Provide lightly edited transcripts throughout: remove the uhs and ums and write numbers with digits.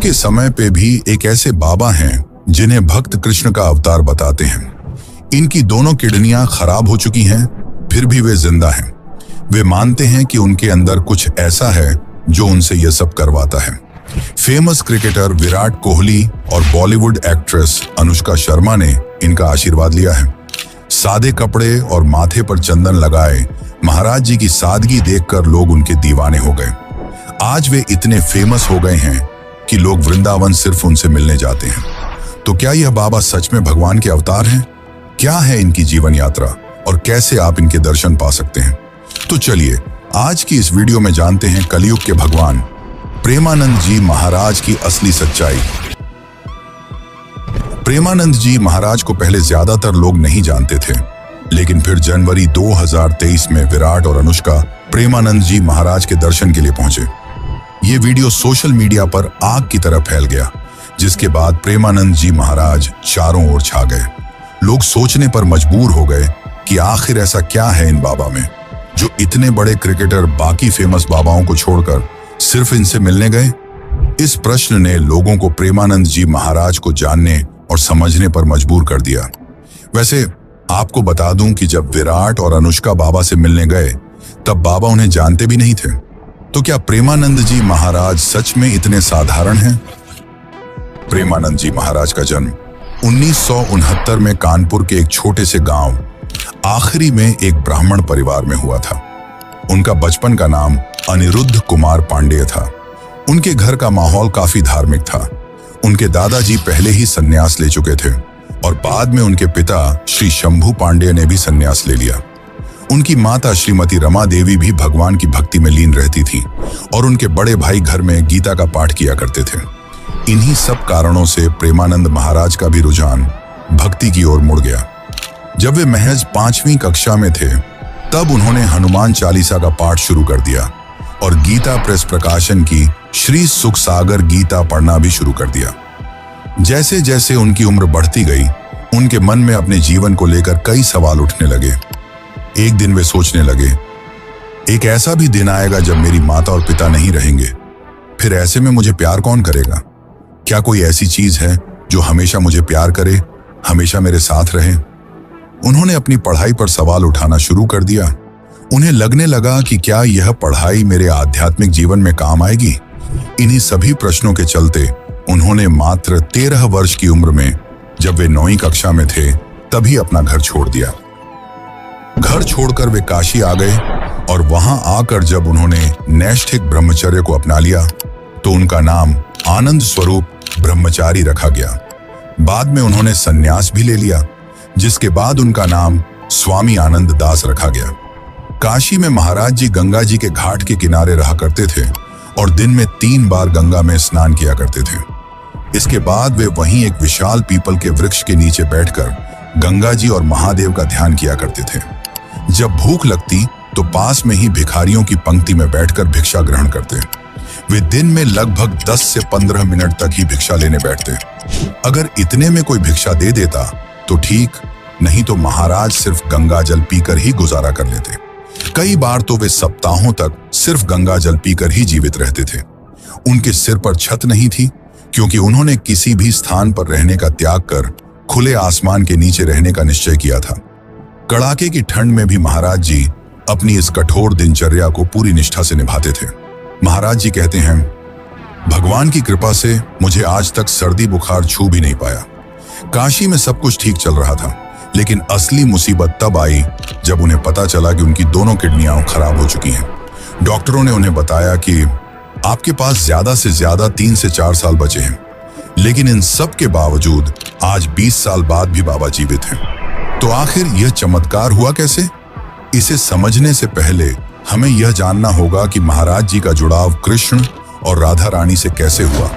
के समय पे भी एक ऐसे बाबा हैं जिन्हें भक्त कृष्ण का अवतार बताते हैं। इनकी दोनों किडनियां खराब हो चुकी हैं, फिर भी वे जिंदा हैं। वे मानते हैं कि उनके अंदर कुछ ऐसा है जो उनसे यह सब करवाता है। फेमस क्रिकेटर विराट कोहली और बॉलीवुड एक्ट्रेस अनुष्का शर्मा ने इनका आशीर्वाद लिया है। सादे कपड़े और माथे पर चंदन लगाए महाराज जी की सादगी देखकर लोग उनके दीवाने हो गए। आज वे इतने फेमस हो गए हैं कि लोग वृंदावन सिर्फ उनसे मिलने जाते हैं। तो क्या यह बाबा सच में भगवान के अवतार हैं? क्या है इनकी जीवन यात्रा और कैसे आप इनके दर्शन पा सकते हैं? तो चलिए आज की इस वीडियो में जानते हैं कलयुग के भगवान प्रेमानंद जी महाराज की असली सच्चाई। प्रेमानंद जी महाराज को पहले ज्यादातर लोग नहीं जानते थे, लेकिन फिर जनवरी 2023 में विराट और अनुष्का प्रेमानंद जी महाराज के दर्शन के लिए पहुंचे। ये वीडियो सोशल मीडिया पर आग की तरह फैल गया, जिसके बाद प्रेमानंद जी महाराज चारों ओर छा गए। लोग सोचने पर मजबूर हो गए कि आखिर ऐसा क्या है इन बाबा में जो इतने बड़े क्रिकेटर बाकी फेमस बाबाओं को छोड़कर सिर्फ इनसे मिलने गए। इस प्रश्न ने लोगों को प्रेमानंद जी महाराज को जानने और समझने पर मजबूर कर दिया। वैसे आपको बता दूं कि जब विराट और अनुष्का बाबा से मिलने गए तब बाबा उन्हें जानते भी नहीं थे। तो क्या प्रेमानंद जी महाराज सच में इतने साधारण हैं? प्रेमानंद जी महाराज का जन्म 1969 में कानपुर के एक छोटे से गांव आखिरी में एक ब्राह्मण परिवार में हुआ था। उनका बचपन का नाम अनिरुद्ध कुमार पांडेय था। उनके घर का माहौल काफी धार्मिक था। उनके दादाजी पहले ही संन्यास ले चुके थे और बाद में उनके पिता श्री शंभू पांडेय ने भी संन्यास ले लिया। उनकी माता श्रीमती रमा देवी भी भगवान की भक्ति में लीन रहती थी और उनके बड़े भाई घर में गीता का पाठ किया करते थे। इन्हीं सब कारणों से प्रेमानंद महाराज का भी रुझान भक्ति की ओर मुड़ गया। जब वे महज 5वीं कक्षा में थे तब उन्होंने हनुमान चालीसा का पाठ शुरू कर दिया और गीता प्रेस प्रकाशन की श्री सुख सागर गीता पढ़ना भी शुरू कर दिया। जैसे जैसे उनकी उम्र बढ़ती गई, उनके मन में अपने जीवन को लेकर कई सवाल उठने लगे। एक दिन वे सोचने लगे, एक ऐसा भी दिन आएगा जब मेरी माता और पिता नहीं रहेंगे। फिर ऐसे में मुझे प्यार कौन करेगा? क्या कोई ऐसी चीज है जो हमेशा मुझे प्यार करे, हमेशा मेरे साथ रहे? उन्होंने अपनी पढ़ाई पर सवाल उठाना शुरू कर दिया। उन्हें लगने लगा कि क्या यह पढ़ाई मेरे आध्यात्मिक जीवन में काम आएगी? इन्हीं सभी प्रश्नों के चलते उन्होंने मात्र 13 वर्ष की उम्र में, जब वे 9वीं कक्षा में थे, तभी अपना घर छोड़ दिया। घर छोड़कर वे काशी आ गए और वहां आकर जब उन्होंने नैष्ठिक ब्रह्मचर्य को अपना लिया तो उनका नाम आनंद स्वरूप ब्रह्मचारी रखा गया। बाद में उन्होंने संन्यास भी ले लिया, जिसके बाद उनका नाम स्वामी आनंद दास रखा गया। काशी में महाराज जी गंगा जी के घाट के किनारे रहा करते थे और दिन में 3 बार गंगा में स्नान किया करते थे। इसके बाद वे वहीं एक विशाल पीपल के वृक्ष के नीचे बैठकर गंगा जी और महादेव का ध्यान किया करते थे। जब भूख लगती तो पास में ही भिखारियों की पंक्ति में बैठकर भिक्षा ग्रहण करते। वे दिन में लगभग 10 से 15 मिनट तक ही भिक्षा लेने बैठते। अगर इतने में कोई भिक्षा दे देता तो ठीक, नहीं तो महाराज सिर्फ गंगा जल पीकर ही गुजारा कर लेते। कई बार तो वे सप्ताहों तक सिर्फ गंगा जल पीकर ही जीवित रहते थे। उनके सिर पर छत नहीं थी, क्योंकि उन्होंने किसी भी स्थान पर रहने का त्याग कर खुले आसमान के नीचे रहने का निश्चय किया था। कड़ाके की ठंड में भी महाराज जी अपनी इस कठोर दिनचर्या को पूरी निष्ठा से निभाते थे। महाराज जी कहते हैं, भगवान की कृपा से मुझे आज तक सर्दी बुखार छू भी नहीं पाया। काशी में सब कुछ ठीक चल रहा था, लेकिन असली मुसीबत तब आई जब उन्हें पता चला कि उनकी दोनों किडनियां खराब हो चुकी हैं। डॉक्टरों ने उन्हें बताया कि आपके पास ज्यादा से ज्यादा 3 से 4 साल बचे हैं। लेकिन इन सब के बावजूद आज 20 साल बाद भी बाबा जीवित हैं। तो आखिर यह चमत्कार हुआ कैसे? इसे समझने से पहले हमें यह जानना होगा कि महाराज जी का जुड़ाव कृष्ण और राधा रानी से कैसे हुआ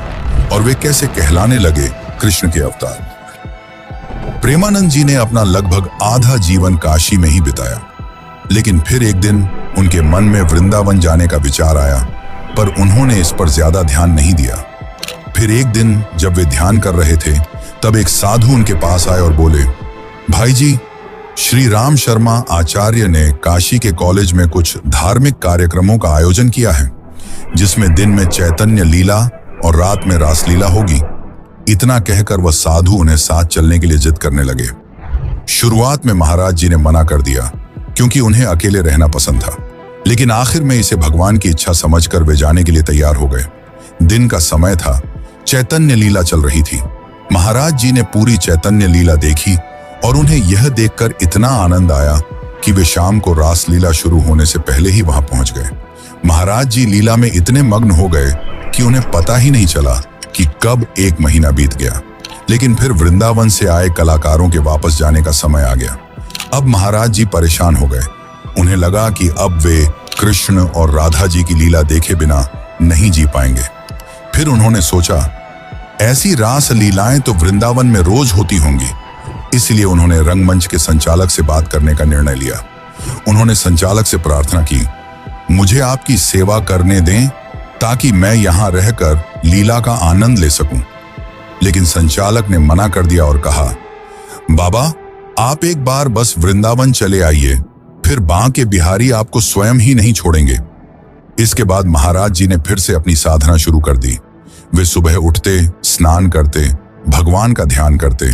और वे कैसे कहलाने लगे कृष्ण के अवतार। प्रेमानंद जी ने अपना लगभग आधा जीवन काशी में ही बिताया, लेकिन फिर एक दिन उनके मन में वृंदावन जाने का विचार आया, पर उन्होंने इस पर ज्यादा ध्यान नहीं दिया। फिर एक दिन जब वे ध्यान कर रहे थे, तब एक साधु उनके पास आए और बोले, भाई जी, श्री राम शर्मा आचार्य ने काशी के कॉलेज में कुछ धार्मिक कार्यक्रमों का आयोजन किया है, जिसमें दिन में चैतन्य लीला और रात में रासलीला होगी। इतना कहकर वह साधु उन्हें साथ चलने के लिए जिद करने लगे। शुरुआत में महाराज जी ने मना कर दिया क्योंकि उन्हें अकेले रहना पसंद था, लेकिन आखिर में इसे भगवान की इच्छा समझकर वे जाने के लिए तैयार हो गए। दिन का समय था, चैतन्य लीला चल रही थी। महाराज जी ने पूरी चैतन्य लीला देखी और उन्हें यह देखकर इतना आनंद आया कि वे शाम को रासलीला शुरू होने से पहले ही वहां पहुंच गए। महाराज जी लीला में इतने मग्न हो गए कि उन्हें पता ही नहीं चला कि कब 1 महीना बीत गया। लेकिन फिर वृंदावन से आए कलाकारों के वापस जाने का समय आ गया। अब महाराज जी परेशान हो गए। उन्हें लगा कि अब वे कृष्ण और राधा जी की लीला देखे बिना नहीं जी पाएंगे। फिर उन्होंने सोचा, ऐसी रास लीलाएं तो वृंदावन में रोज होती होंगी। इसलिए उन्होंने रंगमंच के संचालक से बात करने का निर्णय लिया। उन्होंने संचालक से प्रार्थना की, मुझे आपकी सेवा करने दें ताकि मैं यहां रहकर लीला का आनंद ले सकूं। लेकिन संचालक ने मना कर दिया और कहा, बाबा आप एक बार बस वृंदावन चले आइए, फिर बांके बिहारी आपको स्वयं ही नहीं छोड़ेंगे। इसके बाद महाराज जी ने फिर से अपनी साधना शुरू कर दी। वे सुबह उठते, स्नान करते, भगवान का ध्यान करते,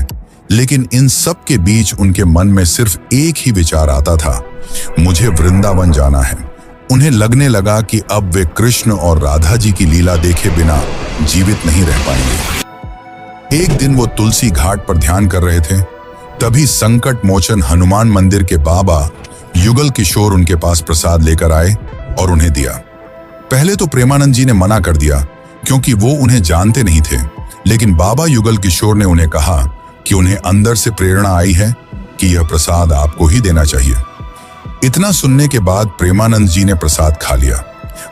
लेकिन इन सब के बीच उनके मन में सिर्फ एक ही विचार आता था, मुझे वृंदावन जाना है। उन्हें लगने लगा कि अब वे कृष्ण और राधा जी की लीला देखे बिना जीवित नहीं रह पाएंगे। एक दिन वो तुलसी घाट पर ध्यान कर रहे थे, तभी संकट मोचन हनुमान मंदिर के बाबा युगल किशोर उनके पास प्रसाद लेकर आए और उन्हें दिया। पहले तो प्रेमानंद जी ने मना कर दिया क्योंकि वो उन्हें जानते नहीं थे, लेकिन बाबा युगल किशोर ने उन्हें कहा कि उन्हें अंदर से प्रेरणा आई है कि यह प्रसाद आपको ही देना चाहिए। इतना सुनने के बाद प्रेमानंद जी ने प्रसाद खा लिया।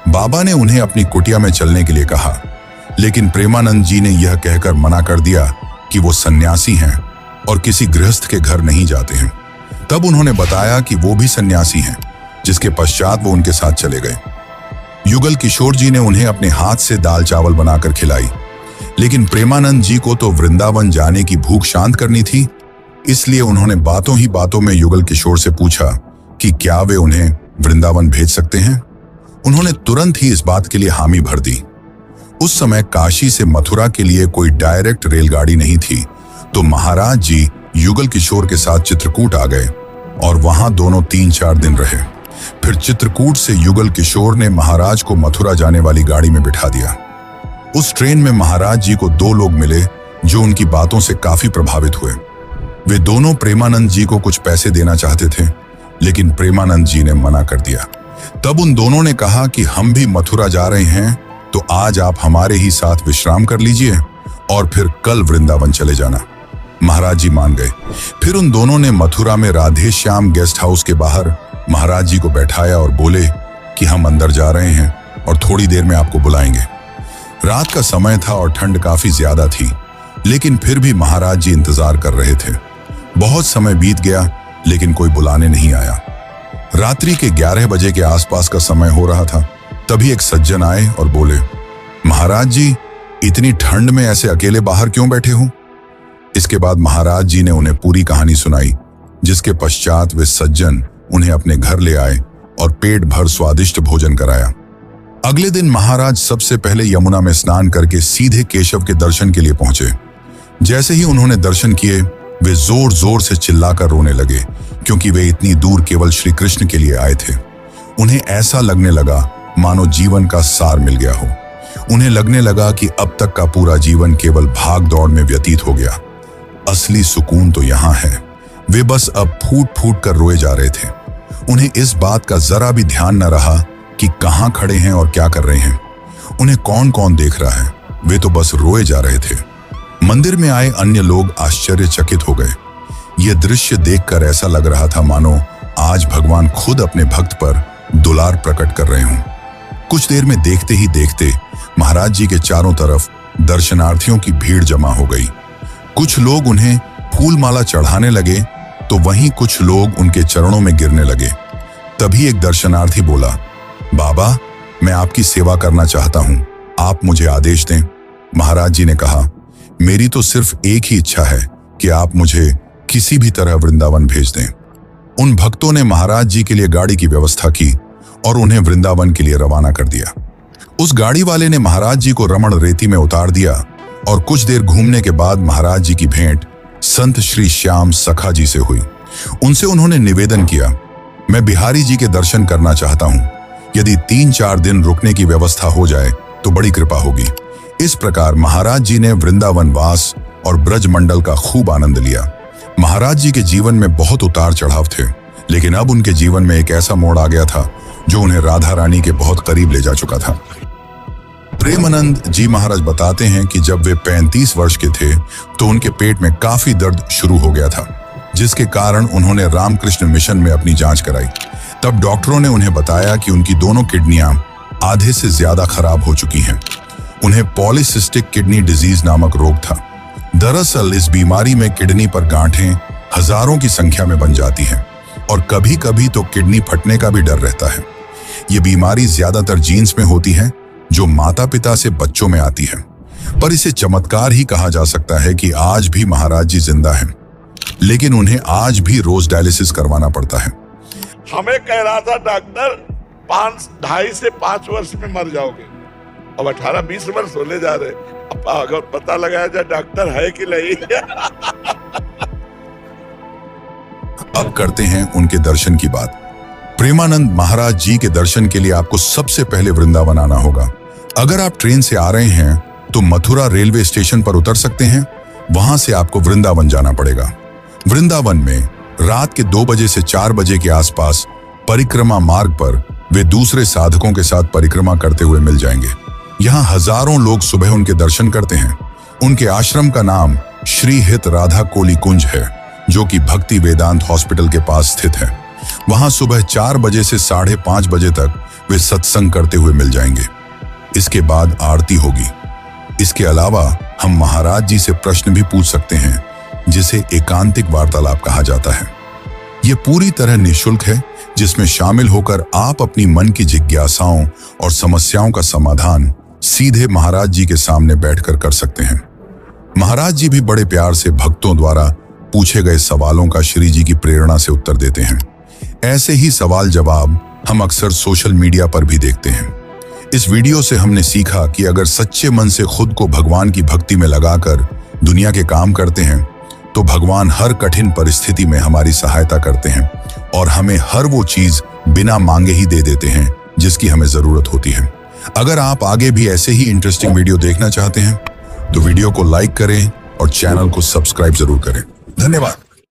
बाबा ने उन्हें अपनी कुटिया में चलने के लिए कहा, लेकिन प्रेमानंद जी ने यह कहकर मना कर दिया कि वो सन्यासी हैं और किसी गृहस्थ के घर नहीं जाते हैं। तब उन्होंने बताया कि वो भी सन्यासी हैं, जिसके पश्चात वो उनके साथ चले गए। युगल किशोर जी ने उन्हें अपने हाथ से दाल चावल बनाकर खिलाई, लेकिन प्रेमानंद जी को तो वृंदावन जाने की भूख शांत करनी थी। इसलिए उन्होंने बातों ही बातों में युगल किशोर से पूछा कि क्या वे उन्हें वृंदावन भेज सकते हैं। उन्होंने तुरंत ही इस बात के लिए हामी भर दी। उस समय काशी से मथुरा के लिए कोई डायरेक्ट रेलगाड़ी नहीं थी, तो महाराज जी युगल किशोर के साथ चित्रकूट आ गए और वहां दोनों 3-4 दिन रहे। फिर चित्रकूट से युगल किशोर ने महाराज को मथुरा जाने वाली गाड़ी में बिठा दिया। उस ट्रेन में महाराज जी को 2 लोग मिले जो उनकी बातों से काफी प्रभावित हुए। वे दोनों प्रेमानंद जी को कुछ पैसे देना चाहते थे, लेकिन प्रेमानंद जी ने मना कर दिया। तब उन दोनों ने कहा कि हम भी मथुरा जा रहे हैं, तो आज आप हमारे ही साथ विश्राम कर लीजिए और फिर कल वृंदावन चले जाना। महाराज जी मान गए। फिर उन दोनों ने मथुरा में राधे श्याम गेस्ट हाउस के बाहर महाराज जी को बैठाया और बोले कि हम अंदर जा रहे हैं और थोड़ी देर में आपको बुलाएंगे। रात का समय था और ठंड काफी ज्यादा थी, लेकिन फिर भी महाराज जी इंतजार कर रहे थे। बहुत समय बीत गया, लेकिन कोई बुलाने नहीं आया। रात्रि के 11 बजे के आसपास का समय हो रहा था। तभी एक सज्जन आए और बोले, महाराज जी इतनी ठंड में ऐसे अकेले बाहर क्यों बैठे हो। इसके बाद महाराज जी ने उन्हें पूरी कहानी सुनाई, जिसके पश्चात वे सज्जन उन्हें अपने घर ले आए और पेट भर स्वादिष्ट भोजन कराया। अगले दिन महाराज सबसे पहले यमुना में स्नान करके सीधे केशव के दर्शन के लिए पहुंचे। जैसे ही उन्होंने दर्शन किए, वे जोर जोर से चिल्लाकर रोने लगे, क्योंकि वे इतनी दूर केवल श्री कृष्ण के लिए आए थे। उन्हें ऐसा लगने लगा मानो जीवन का सार मिल गया हो। उन्हें लगने लगा कि अब तक का पूरा जीवन केवल भाग दौड़ में व्यतीत हो गया। असली सुकून तो यहाँ है। वे बस अब फूट फूट कर रोए जा रहे थे। उन्हें इस बात का जरा भी ध्यान न रहा कि कहाँ खड़े हैं और क्या कर रहे हैं, उन्हें कौन कौन देख रहा है। वे तो बस रोए जा रहे थे। मंदिर में आए अन्य लोग आश्चर्यचकित हो गए। यह दृश्य देखकर ऐसा लग रहा था मानो आज भगवान खुद अपने भक्त पर दुलार प्रकट कर रहे हों। कुछ देर में देखते ही देखते महाराज जी के चारों तरफ दर्शनार्थियों की भीड़ जमा हो गई। कुछ लोग उन्हें फूल माला चढ़ाने लगे, तो वहीं कुछ लोग उनके चरणों में गिरने लगे। तभी एक दर्शनार्थी बोला, बाबा मैं आपकी सेवा करना चाहता हूं, आप मुझे आदेश दें। महाराज जी ने कहा, मेरी तो सिर्फ एक ही इच्छा है कि आप मुझे किसी भी तरह वृंदावन भेज दें। उन भक्तों ने महाराज जी के लिए गाड़ी की व्यवस्था की और उन्हें वृंदावन के लिए रवाना कर दिया। उस गाड़ी वाले ने महाराज जी को रमण रेती में उतार दिया और कुछ देर घूमने के बाद महाराज जी की भेंट संत श्री श्याम सखा जी से हुई। उनसे उन्होंने निवेदन किया, मैं बिहारी जी के दर्शन करना चाहता हूं। यदि 3-4 दिन रुकने की व्यवस्था हो जाए तो बड़ी कृपा होगी। इस प्रकार महाराज जी ने वृंदावन वास और ब्रज मंडल का खूब आनंद लिया। महाराज जी के जीवन में बहुत उतार चढ़ाव थे, लेकिन अब उनके जीवन में एक ऐसा मोड़ आ गया था जो उन्हें राधा रानी के बहुत करीब ले जा चुका था। प्रेमानंद जी महाराज बताते हैं कि जब वे 35 वर्ष के थे तो उनके पेट में काफी दर्द शुरू हो गया था, जिसके कारण उन्होंने रामकृष्ण मिशन में अपनी जांच कराई। तब डॉक्टरों ने उन्हें बताया कि उनकी दोनों किडनियां आधे से ज्यादा खराब हो चुकी हैं। उन्हें पॉलीसिस्टिक किडनी डिजीज नामक रोग था। दरअसल इस बीमारी में किडनी पर गांठें हजारों की संख्या में बन जाती हैं और कभी कभी तो किडनी फटने का भी डर रहता है। ये बीमारी ज्यादातर जीन्स में होती है जो माता पिता से बच्चों में आती है, पर इसे चमत्कार ही कहा जा सकता है कि आज भी महाराज जी जिंदा हैं, लेकिन उन्हें आज भी रोज डायलिसिस करवाना पड़ता है। हमें कह रहा था डॉक्टर 2.5 से 5 वर्ष में मर जाओगे, अब 18-20 वर्ष होने जा रहे। अब अगर पता लगाया जाए डॉक्टर है कि नहीं। अब करते हैं उनके दर्शन की बात। प्रेमानंद महाराज जी के दर्शन के लिए आपको सबसे पहले वृंदावन आना होगा। अगर आप ट्रेन से आ रहे हैं तो मथुरा रेलवे स्टेशन पर उतर सकते हैं, वहां से आपको वृंदावन जाना पड़ेगा। वृंदावन में रात के 2 बजे से 4 बजे के आसपास परिक्रमा मार्ग पर वे दूसरे साधकों के साथ परिक्रमा करते हुए मिल जाएंगे। यहाँ हजारों लोग सुबह उनके दर्शन करते हैं। उनके आश्रम का नाम श्री हित राधा कोली कुंज है, जो कि भक्ति वेदांत हॉस्पिटल के पास स्थित है। वहां सुबह 4 बजे से 5:30 बजे तक वे सत्संग करते हुए मिल जाएंगे। इसके बाद आरती होगी। इसके अलावा हम महाराज जी से प्रश्न भी पूछ सकते हैं, जिसे एकांतिक वार्तालाप कहा जाता है। ये पूरी तरह निःशुल्क है, जिसमें शामिल होकर आप अपनी मन की जिज्ञासाओं और समस्याओं का समाधान सीधे महाराज जी के सामने बैठकर कर सकते हैं। महाराज जी भी बड़े प्यार से भक्तों द्वारा पूछे गए सवालों का श्री जी की प्रेरणा से उत्तर देते हैं। ऐसे ही सवाल जवाब हम अक्सर सोशल मीडिया पर भी देखते हैं। इस वीडियो से हमने सीखा कि अगर सच्चे मन से खुद को भगवान की भक्ति में लगाकर दुनिया के काम करते हैं तो भगवान हर कठिन परिस्थिति में हमारी सहायता करते हैं और हमें हर वो चीज बिना मांगे ही दे देते हैं जिसकी हमें जरूरत होती है। अगर आप आगे भी ऐसे ही इंटरेस्टिंग वीडियो देखना चाहते हैं तो वीडियो को लाइक करें और चैनल को सब्सक्राइब जरूर करें। धन्यवाद।